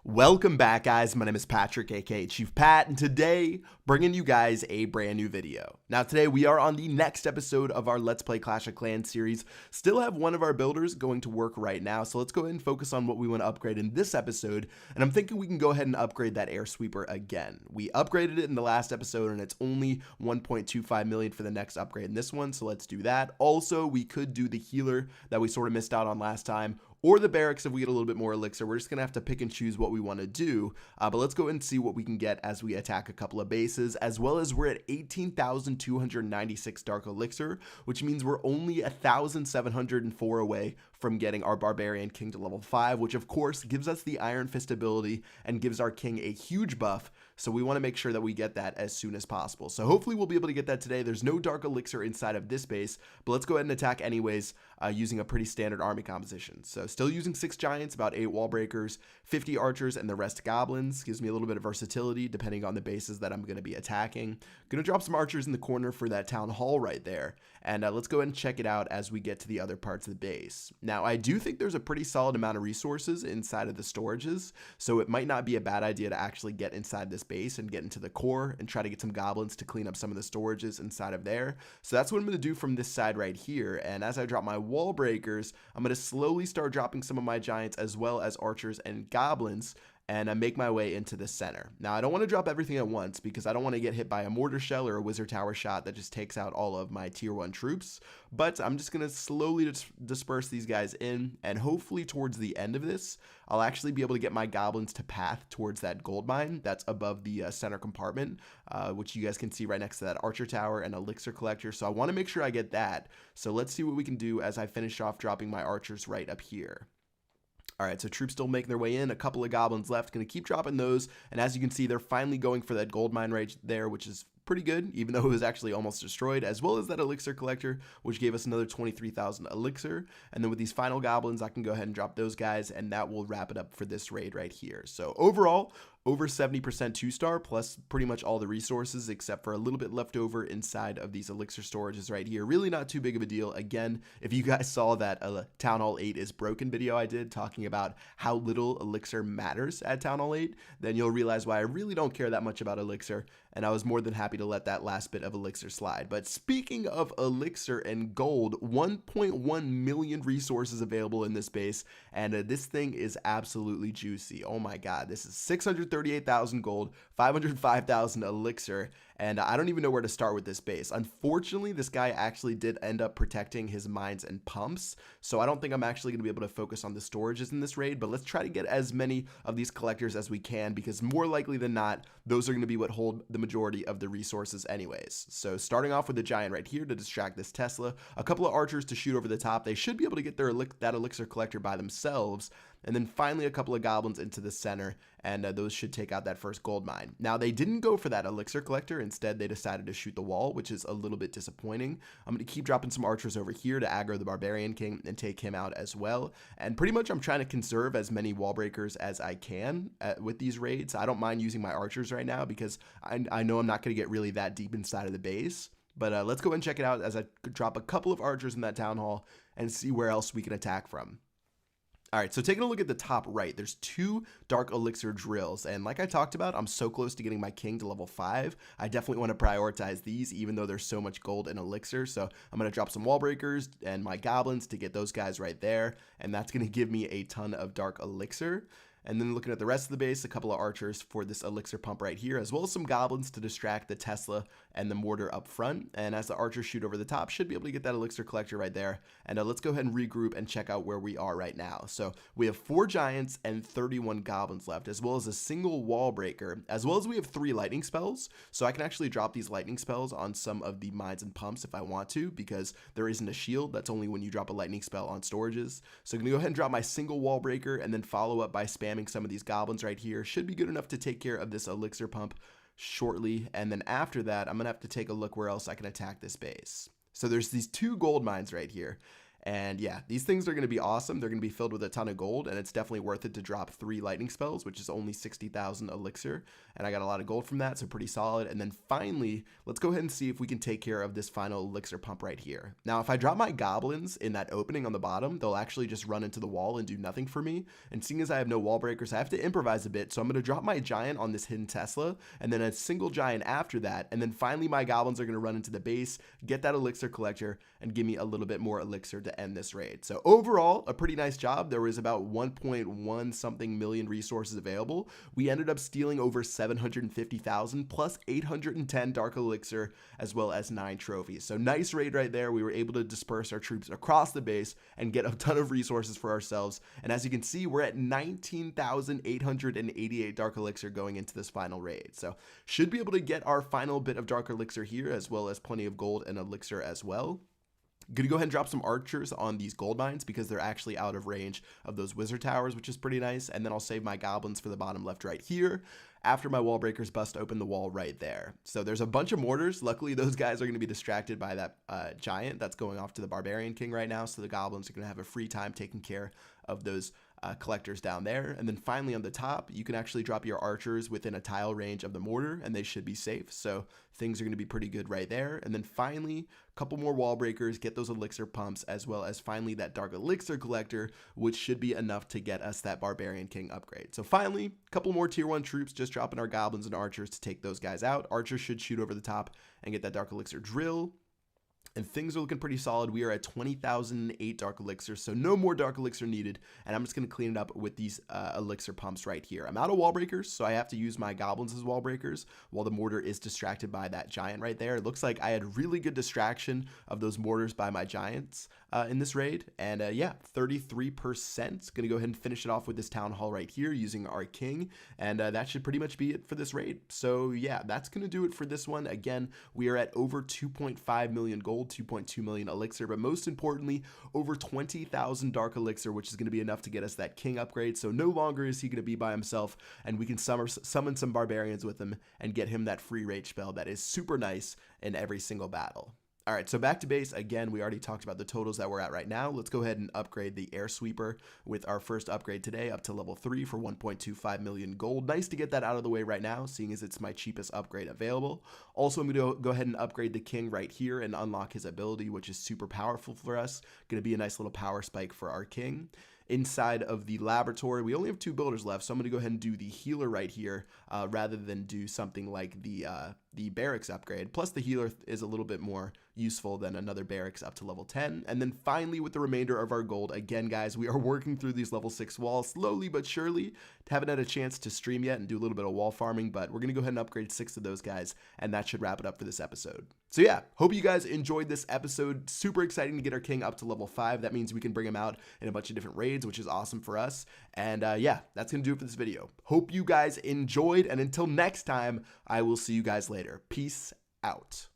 Welcome back, guys. My name is Patrick, aka Chief Pat, and today bringing you guys a brand new video. Now today we are on the next episode of our Let's Play Clash of Clans series. Still have one of our builders going to work right now, so let's go ahead and focus on what we want to upgrade in this episode, and I'm thinking we can go ahead and upgrade that air sweeper again. We upgraded it in the last episode and it's only 1.25 million for the next upgrade in this one, so let's do that. Also, we could do the healer that we sort of missed out on last time, or the barracks if we get a little bit more elixir. We're just going to have to pick and choose what we want to do, but let's go and see what we can get as we attack a couple of bases, as well as we're at 18,296 dark elixir, which means we're only 1,704 away from getting our Barbarian King to level 5, which of course gives us the Iron Fist ability and gives our King a huge buff, so we want to make sure that we get that as soon as possible. So hopefully we'll be able to get that today. There's no dark elixir inside of this base, but let's go ahead and attack anyways using a pretty standard army composition. So still using 6 giants, about 8 wall breakers, 50 archers, and the rest goblins. Gives me a little bit of versatility depending on the bases that I'm going to be attacking. Going to drop some archers in the corner for that town hall right there, and let's go ahead and check it out as we get to the other parts of the base. Now I do think there's a pretty solid amount of resources inside of the storages, so it might not be a bad idea to actually get inside this base and get into the core and try to get some goblins to clean up some of the storages inside of there. So that's what I'm going to do from this side right here, and as I drop my wall breakers, I'm going to slowly start dropping some of my giants as well as archers and goblins, and I make my way into the center. Now I don't want to drop everything at once because I don't want to get hit by a mortar shell or a wizard tower shot that just takes out all of my tier 1 troops, but I'm just going to slowly disperse these guys in, and hopefully towards the end of this I'll actually be able to get my goblins to path towards that gold mine that's above the center compartment, which you guys can see right next to that archer tower and elixir collector. So I want to make sure I get that. So let's see what we can do as I finish off dropping my archers right up here. Alright, so troops still making their way in, a couple of goblins left, going to keep dropping those, and as you can see, they're finally going for that gold mine right there, which is pretty good, even though it was actually almost destroyed, as well as that elixir collector, which gave us another 23,000 elixir. And then with these final goblins, I can go ahead and drop those guys, and that will wrap it up for this raid right here. So overall, over 70% 2-star, plus pretty much all the resources except for a little bit left over inside of these elixir storages right here. Really not too big of a deal. Again, if you guys saw that Town Hall 8 is broken video I did talking about how little elixir matters at Town Hall 8, then you'll realize why I really don't care that much about elixir, and I was more than happy to let that last bit of elixir slide. But speaking of elixir and gold, 1.1 million resources available in this base, and this thing is absolutely juicy. Oh my god, this is 638,000 gold, 505,000 elixir, and I don't even know where to start with this base. Unfortunately, this guy actually did end up protecting his mines and pumps, so I don't think I'm actually going to be able to focus on the storages in this raid, but let's try to get as many of these collectors as we can, because more likely than not, those are going to be what hold the majority of the resources anyways. So starting off with the giant right here to distract this Tesla, a couple of archers to shoot over the top. They should be able to get that elixir collector by themselves, and then finally a couple of goblins into the center, and those should take out that first gold mine. Now they didn't go for that elixir collector, instead they decided to shoot the wall, which is a little bit disappointing. I'm going to keep dropping some archers over here to aggro the Barbarian King and take him out as well, and pretty much I'm trying to conserve as many wall breakers as I can with these raids. I don't mind using my archers right now because I know I'm not going to get really that deep inside of the base, but let's go and check it out as I drop a couple of archers in that town hall and see where else we can attack from. Alright, so taking a look at the top right, there's 2 dark elixir drills, and like I talked about, I'm so close to getting my king to level 5. I definitely want to prioritize these, even though there's so much gold and elixir, so I'm going to drop some wall breakers and my goblins to get those guys right there, and that's going to give me a ton of dark elixir. And then looking at the rest of the base, a couple of archers for this elixir pump right here, as well as some goblins to distract the Tesla and the mortar up front. And as the archers shoot over the top, should be able to get that elixir collector right there. And let's go ahead and regroup and check out where we are right now. So we have 4 giants and 31 goblins left, as well as a single wall breaker, as well as we have 3 lightning spells. So I can actually drop these lightning spells on some of the mines and pumps if I want to, because there isn't a shield. That's only when you drop a lightning spell on storages. So I'm going to go ahead and drop my single wall breaker and then follow up by spamming some of these goblins right here. Should be good enough to take care of this elixir pump shortly, and then after that I'm gonna have to take a look where else I can attack this base. So there's these 2 gold mines right here, And yeah, these things are going to be awesome. They're going to be filled with a ton of gold, and it's definitely worth it to drop 3 lightning spells, which is only 60,000 elixir. And I got a lot of gold from that, so pretty solid. And then finally, let's go ahead and see if we can take care of this final elixir pump right here. Now, if I drop my goblins in that opening on the bottom, they'll actually just run into the wall and do nothing for me. And seeing as I have no wall breakers, I have to improvise a bit. So I'm going to drop my giant on this hidden Tesla, and then a single giant after that. And then finally, my goblins are going to run into the base, get that elixir collector, and give me a little bit more elixir to end this raid. So overall, a pretty nice job. There was about 1.1 something million resources available. We ended up stealing over 750,000 plus 810 dark elixir, as well as 9 trophies. So nice raid right there. We were able to disperse our troops across the base and get a ton of resources for ourselves. And as you can see, we're at 19,888 dark elixir going into this final raid. So should be able to get our final bit of dark elixir here, as well as plenty of gold and elixir as well. Gonna go ahead and drop some archers on these gold mines because they're actually out of range of those wizard towers, which is pretty nice. And then I'll save my goblins for the bottom left right here after my wall breakers bust open the wall right there. So there's a bunch of mortars. Luckily, those guys are going to be distracted by that giant that's going off to the barbarian king right now. So the goblins are going to have a free time taking care of those collectors down there. And then finally on the top, you can actually drop your archers within a tile range of the mortar and they should be safe. So things are going to be pretty good right there. And then finally, a couple more wall breakers, get those elixir pumps, as well as finally that dark elixir collector, which should be enough to get us that barbarian king upgrade. So finally, a couple more tier 1 troops, just dropping our goblins and archers to take those guys out. Archers should shoot over the top and get that dark elixir drill. And things are looking pretty solid. We are at 20,008 dark elixir, so no more dark elixir needed. And I'm just going to clean it up with these elixir pumps right here. I'm out of wall breakers, so I have to use my goblins as wall breakers while the mortar is distracted by that giant right there. It looks like I had really good distraction of those mortars by my giants in this raid. And yeah, 33%. Going to go ahead and finish it off with this town hall right here using our king. And that should pretty much be it for this raid. So yeah, that's going to do it for this one. Again, we are at over 2.5 million gold, 2.2 million elixir, but most importantly, over 20,000 dark elixir, which is going to be enough to get us that king upgrade. So no longer is he going to be by himself, and we can summon some barbarians with him and get him that free rage spell that is super nice in every single battle. All right, so back to base. Again, we already talked about the totals that we're at right now. Let's go ahead and upgrade the air sweeper with our first upgrade today up to level 3 for 1.25 million gold. Nice to get that out of the way right now, seeing as it's my cheapest upgrade available. Also, I'm going to go ahead and upgrade the king right here and unlock his ability, which is super powerful for us. Going to be a nice little power spike for our king. Inside of the laboratory, we only have 2 builders left, so I'm going to go ahead and do the healer right here rather than do something like the barracks upgrade. Plus, the healer is a little bit more useful than another barracks up to level 10. And then finally, with the remainder of our gold, again, guys, we are working through these level 6 walls slowly but surely. Haven't had a chance to stream yet and do a little bit of wall farming, but we're going to go ahead and upgrade 6 of those guys, and that should wrap it up for this episode. So yeah, hope you guys enjoyed this episode. Super exciting to get our king up to level 5. That means we can bring him out in a bunch of different raids, which is awesome for us. And yeah, that's going to do it for this video. Hope you guys enjoyed, and until next time, I will see you guys later. Peace out.